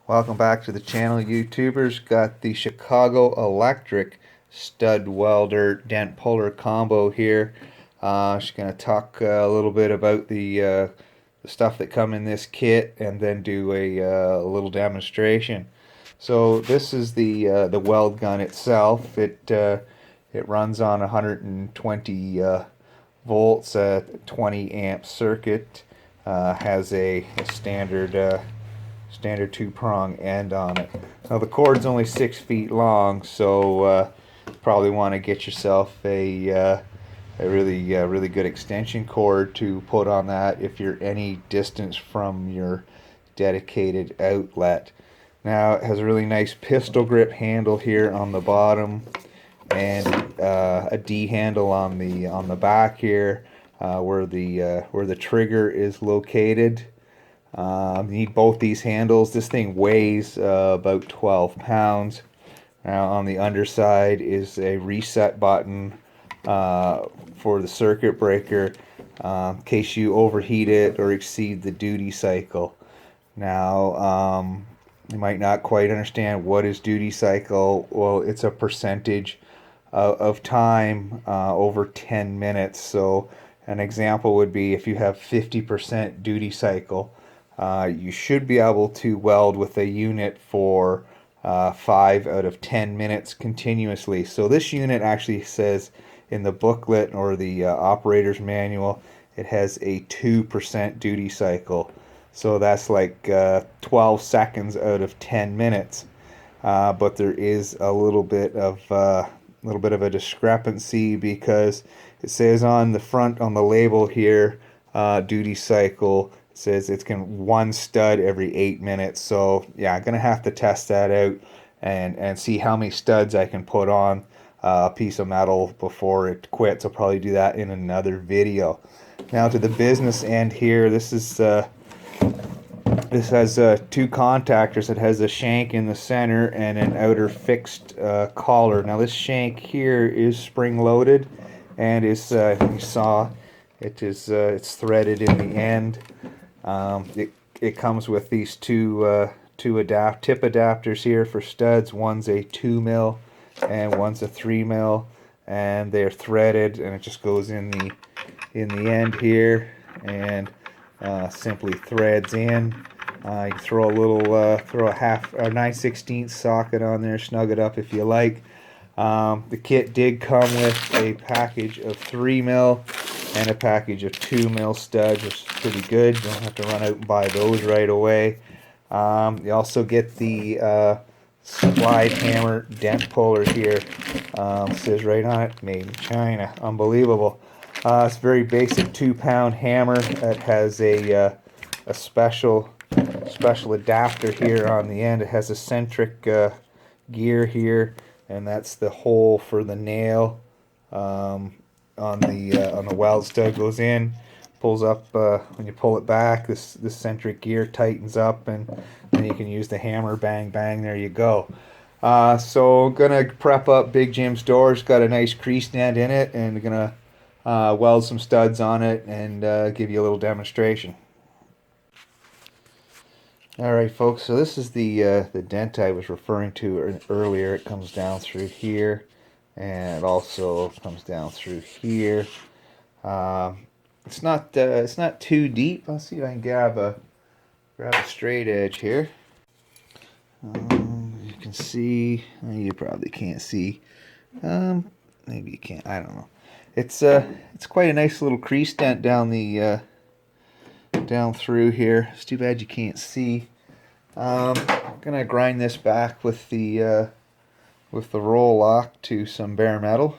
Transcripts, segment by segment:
Welcome back to the channel, YouTubers. Got the Chicago Electric stud welder dent puller combo here. Just going to talk a little bit about the stuff that come in this kit and then do a little demonstration. So this is the weld gun itself. It runs on 120 volts at 20 amp circuit. Has a standard two-prong end on it. Now the cord's only 6 feet long, so probably want to get yourself a really good extension cord to put on that if you're any distance from your dedicated outlet. Now it has a really nice pistol grip handle here on the bottom, and a D handle on the back here, where the trigger is located. You need both these handles. This thing weighs about 12 pounds. Now on the underside is a reset button for the circuit breaker in case you overheat it or exceed the duty cycle. Now you might not quite understand what is duty cycle. Well, it's a percentage of time over 10 minutes. So an example would be if you have 50% duty cycle, you should be able to weld with a unit for 5 out of 10 minutes continuously. So this unit actually says in the booklet or the operator's manual, it has a 2% duty cycle. So that's like 12 seconds out of 10 minutes. But there is a little bit of a discrepancy, because it says on the front on the label here, duty cycle, says it's one stud every 8 minutes. So yeah, I'm gonna have to test that out and see how many studs I can put on a piece of metal before it quits. I'll probably do that in another video. Now to the business end here, this has two contactors. It has a shank in the center and an outer fixed collar. Now this shank here is spring loaded, and is you saw it's threaded in the end. It comes with these two tip adapters here for studs. One's a 2 mil and one's a 3 mil, and they're threaded, and it just goes in the end here and simply threads in. You can throw a 9/16 socket on there, snug it up if you like. The kit did come with a package of 3 mil and a package of 2 mil studs, which is pretty good. You don't have to run out and buy those right away. You also get the slide hammer dent puller here. It says right on it, made in China. Unbelievable. It's a very basic 2-pound hammer. It has a special adapter here on the end. It has a centric gear here, and that's the hole for the nail on the weld stud. Goes in, pulls up. When you pull it back, this centric gear tightens up, and then you can use the hammer. Bang bang, there you go. So I'm gonna prep up Big Jim's door. It's got a nice crease dent in it, and I'm gonna weld some studs on it and give you a little demonstration. Alright folks, so this is the dent I was referring to earlier. It comes down through here, and it also comes down through here. It's not too deep. Let's see if I can grab a straight edge here. You can see, you probably can't see. Maybe you can't. I don't know. It's quite a nice little crease dent down down through here. It's too bad you can't see. I'm gonna grind this back with the roll lock to some bare metal.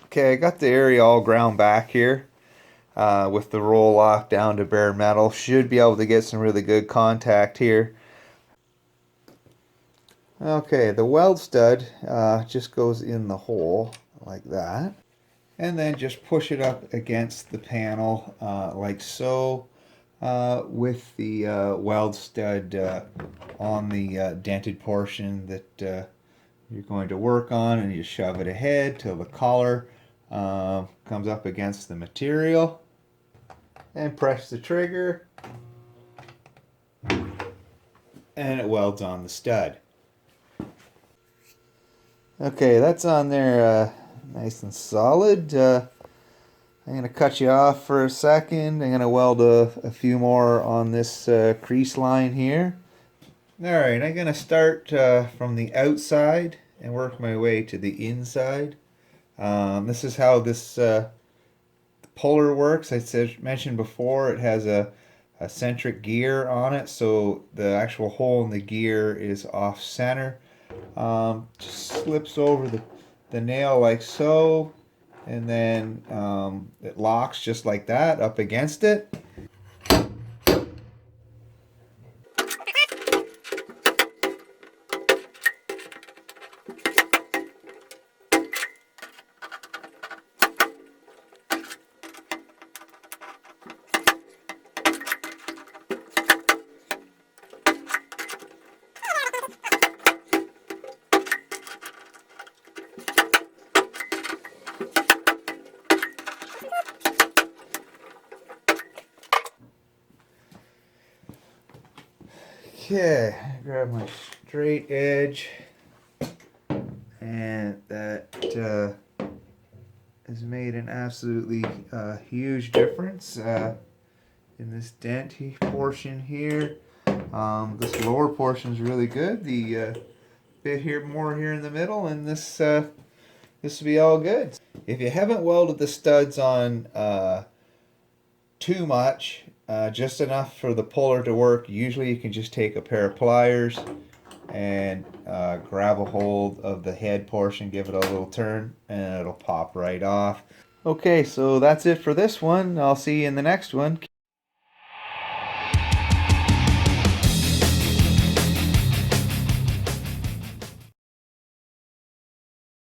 Okay, I got the area all ground back here with the roll lock down to bare metal. Should be able to get some really good contact here. Okay, the weld stud just goes in the hole like that, and then just push it up against the panel like so, with the weld stud on the dented portion that you're going to work on, and you shove it ahead till the collar comes up against the material, and press the trigger, and it welds on the stud. Okay, that's on there nice and solid. I'm going to cut you off for a second. I'm going to weld a few more on this crease line here. Alright, I'm going to start from the outside and work my way to the inside. This is how this puller works. I mentioned before, it has a centric gear on it, so the actual hole in the gear is off center. Just slips over the nail like so, and then it locks just like that up against it. Okay, grab my straight edge, and that has made an absolutely huge difference in this dent portion here. This lower portion is really good. The bit here, more here in the middle, and this will be all good. If you haven't welded the studs on too much, just enough for the puller to work, usually you can just take a pair of pliers and grab a hold of the head portion, give it a little turn, and it'll pop right off. Okay, so that's it for this one. I'll see you in the next one.